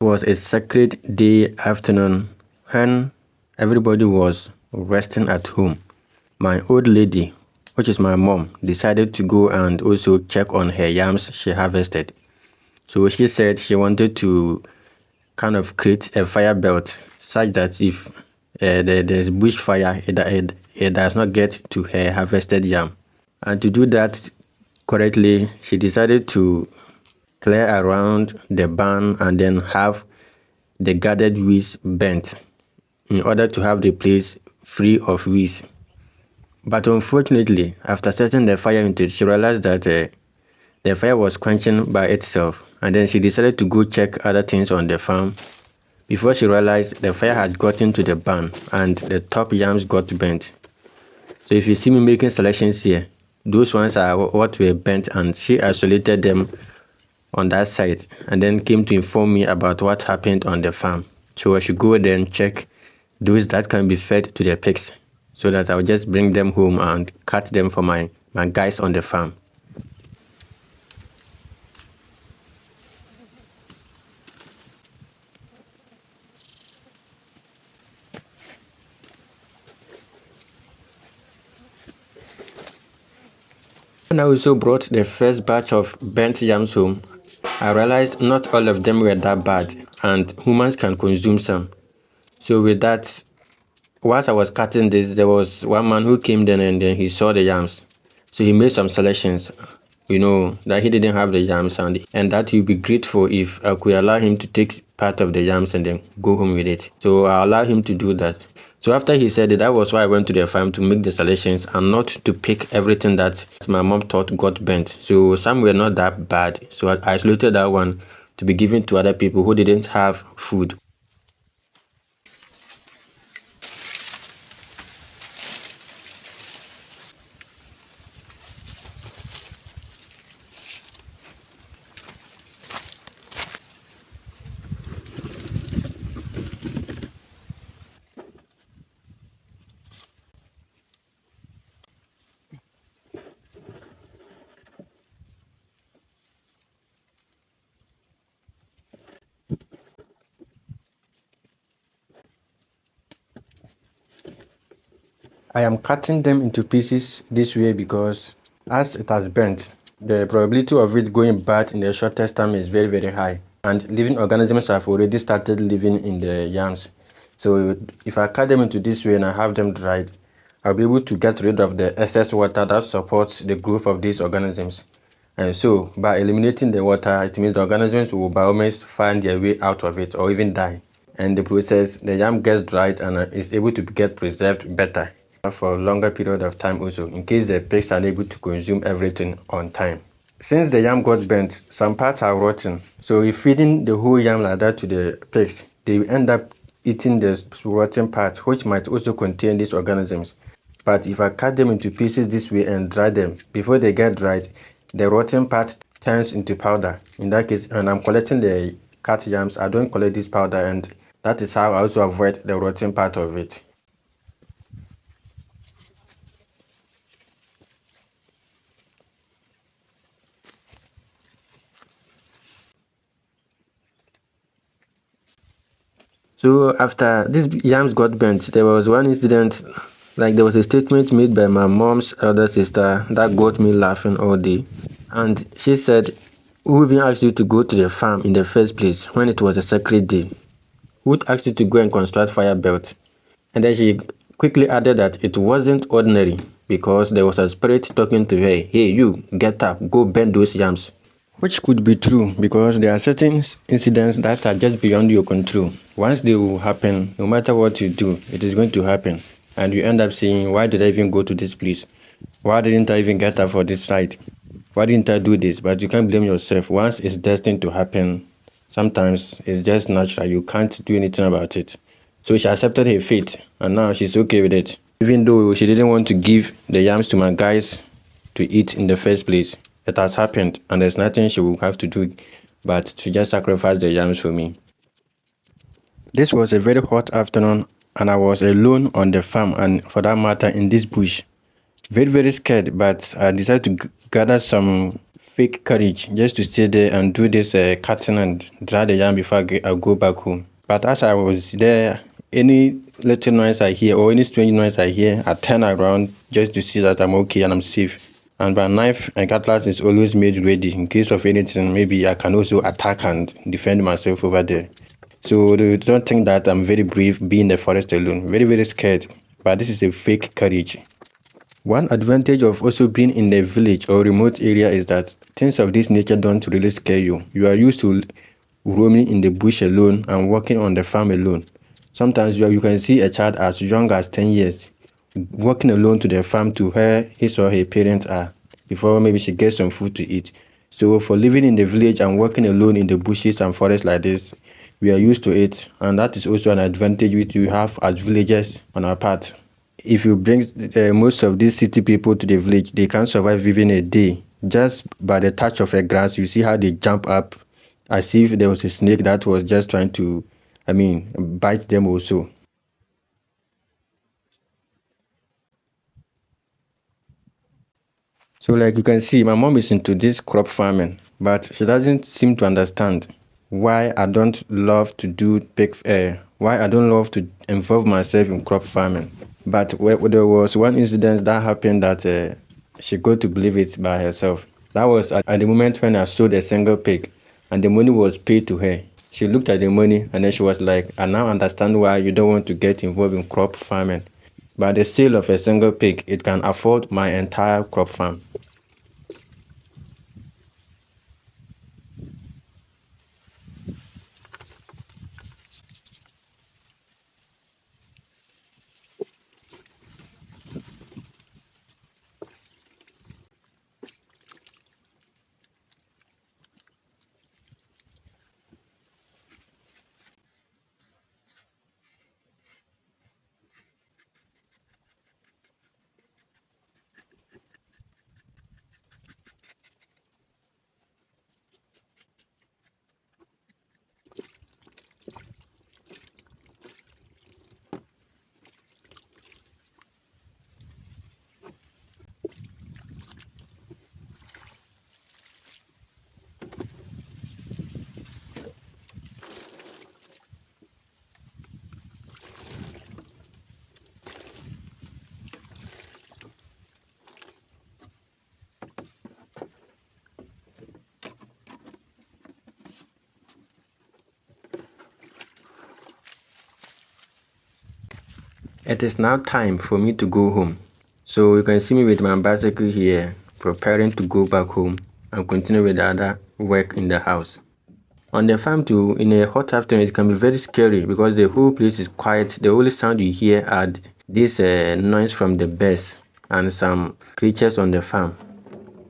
was a sacred day afternoon when everybody was resting at home. My old lady, which is my mom, decided to go and also check on her yams she harvested. So she said she wanted to kind of create a fire belt such that if there's bushfire, it does not get to her harvested yam. And to do that correctly, she decided to clear around the barn and then have the gathered weeds burnt in order to have the place free of weeds. But unfortunately, after setting the fire into it, she realized that the fire was quenching by itself, and then she decided to go check other things on the farm. Before she realized, the fire had gotten to the barn and the top yams got burnt. So if you see me making selections here, those ones are what were burnt, and she isolated them on that site and then came to inform me about what happened on the farm. So I should go there and check those that can be fed to the pigs, so that I'll just bring them home and cut them for my guys on the farm. When I also brought the first batch of burnt yams home, I realized not all of them were that bad and humans can consume some. So with that, whilst I was cutting this, there was one man who came then and then he saw the yams. So he made some selections, that he didn't have the yams and that he'd be grateful if I could allow him to take part of the yams and then go home with it. So I allowed him to do that. So after he said it, that was why I went to the farm to make the selections and not to pick everything that my mom thought got burnt. So some were not that bad. So I isolated that one to be given to other people who didn't have food. I am cutting them into pieces this way because as it has burnt, the probability of it going bad in the shortest time is very, very high. And living organisms have already started living in the yams. So if I cut them into this way and I have them dried, I'll be able to get rid of the excess water that supports the growth of these organisms. And so by eliminating the water, it means the organisms will by all means find their way out of it or even die. And the process, the yam gets dried and is able to get preserved better for a longer period of time also, in case the pigs are able to consume everything on time. Since the yam got burnt, some parts are rotten. So if feeding the whole yam like that to the pigs, they will end up eating the rotten part, which might also contain these organisms. But if I cut them into pieces this way and dry them, before they get dried, the rotten part turns into powder. In that case, when I'm collecting the cut yams, I don't collect this powder, and that is how I also avoid the rotten part of it. So after these yams got burnt, there was one incident, like there was a statement made by my mom's elder sister that got me laughing all day. And she said, "Who even asked you to go to the farm in the first place when it was a sacred day? Who asked you to go and construct fire belt?" And then she quickly added that it wasn't ordinary because there was a spirit talking to her. "Hey, you, get up, go burn those yams." Which could be true because there are certain incidents that are just beyond your control. Once they will happen, no matter what you do, it is going to happen. And you end up saying, why did I even go to this place? Why didn't I even get up for this site? Why didn't I do this? But you can't blame yourself. Once it's destined to happen, sometimes it's just natural. You can't do anything about it. So she accepted her fate, and now she's okay with it. Even though she didn't want to give the yams to my guys to eat in the first place. It has happened, and there's nothing she will have to do but to just sacrifice the yams for me. This was a very hot afternoon, and I was alone on the farm, and for that matter in this bush. Very, very scared, but I decided to gather some fake courage just to stay there and do this cutting and dry the yam before I go back home. But as I was there, any little noise I hear or any strange noise I hear, I turn around just to see that I'm okay and I'm safe. And my knife and cutlass is always made ready in case of anything. Maybe I can also attack and defend myself over there. So don't think that I'm very brave being in the forest alone. Very, very scared. But this is a fake courage. One advantage of also being in a village or remote area is that things of this nature don't really scare you. You are used to roaming in the bush alone and working on the farm alone. Sometimes you can see a child as young as 10 years walking alone to the farm to where his or her parents are before maybe she gets some food to eat. So for living in the village and working alone in the bushes and forests like this, we are used to it, and that is also an advantage which we have as villagers on our part. If you bring most of these city people to the village, they can't survive even a day. Just by the touch of a grass, you see how they jump up as if there was a snake that was just trying to, bite them also. So like you can see, my mom is into this crop farming, but she doesn't seem to understand why I don't love to do why I don't love to involve myself in crop farming. But there was one incident that happened that she got to believe it by herself. That was at the moment when I sold a single pig and the money was paid to her. She looked at the money and then she was like, I now understand why you don't want to get involved in crop farming. By the sale of a single pig, it can afford my entire crop farm. It is now time for me to go home. So you can see me with my bicycle here, preparing to go back home and continue with the other work in the house. On the farm too, in a hot afternoon, it can be very scary because the whole place is quiet. The only sound you hear are this noise from the birds and some creatures on the farm.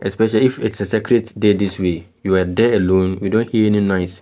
Especially if it's a secret day this way, you are there alone, you don't hear any noise.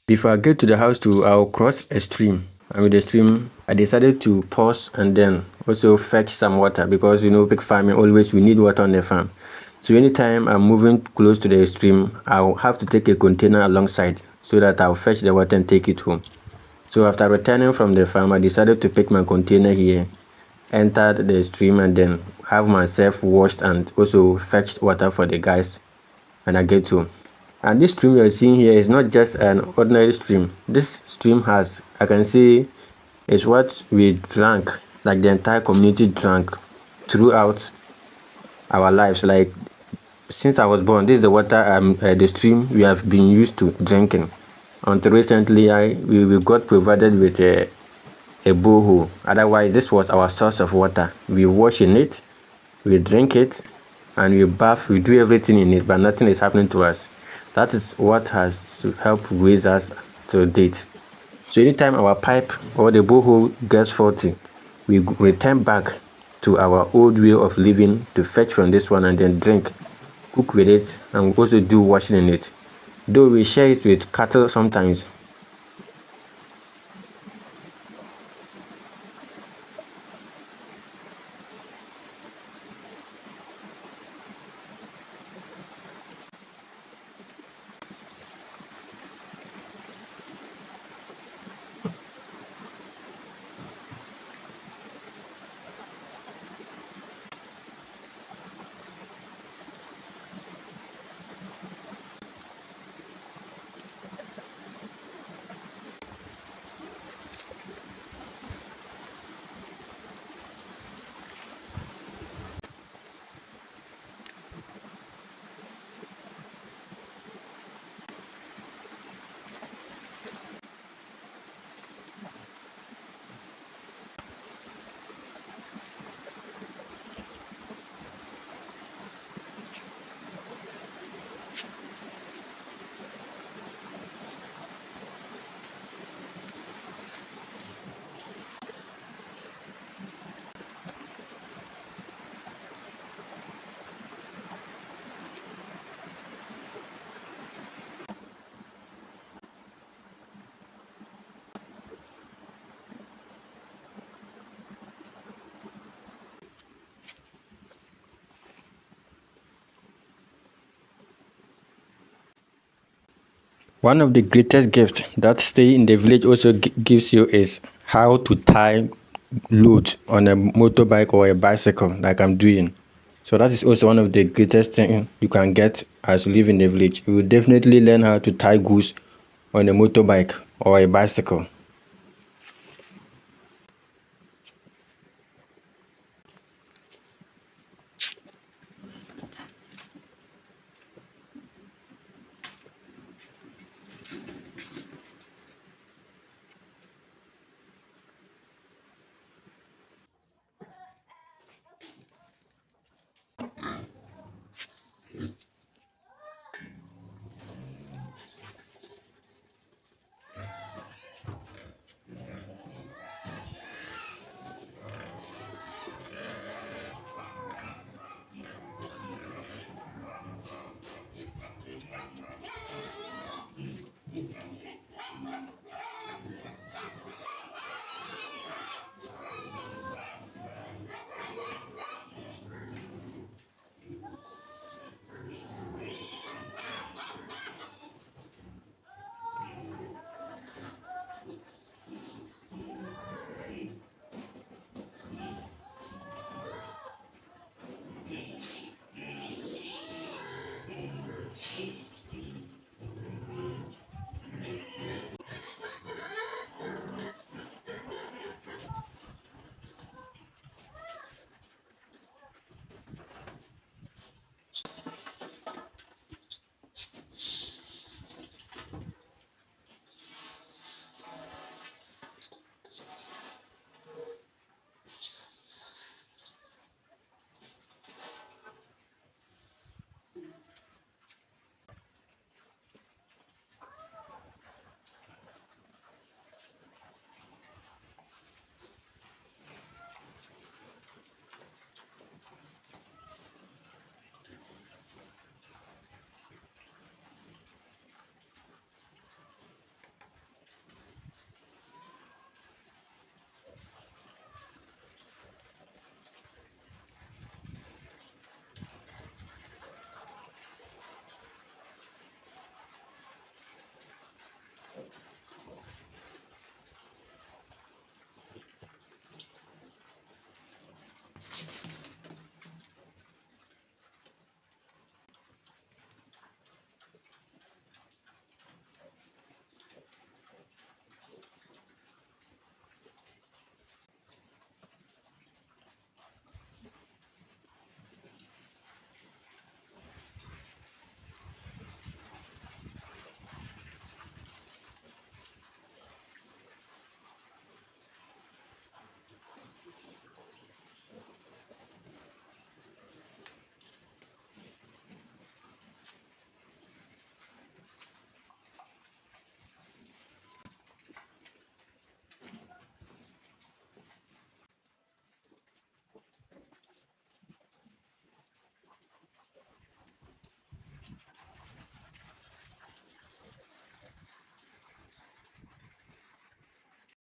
Before I get to the house too, I'll cross a stream. And with the stream, I decided to pause and then also fetch some water because pig farming always we need water on the farm. So anytime I'm moving close to the stream, I'll have to take a container alongside so that I'll fetch the water and take it home. So after returning from the farm, I decided to pick my container here, entered the stream and then have myself washed and also fetched water for the guys when I get home. And this stream you're seeing here is not just an ordinary stream. This stream has, I can say, is what we drank, like the entire community drank throughout our lives. Like since I was born, this is the water, the stream we have been used to drinking. Until recently, we got provided with a borehole. Otherwise, this was our source of water. We wash in it, we drink it, and we bath, we do everything in it, but nothing is happening to us. That is what has helped raise us to date. So anytime our pipe or the borehole gets faulty, we return back to our old way of living to fetch from this one and then drink, cook with it, and we also do washing in it. Though we share it with cattle sometimes. One of the greatest gifts that stay in the village also gives you is how to tie loads on a motorbike or a bicycle like I'm doing. So that is also one of the greatest things you can get as you live in the village. You will definitely learn how to tie goods on a motorbike or a bicycle.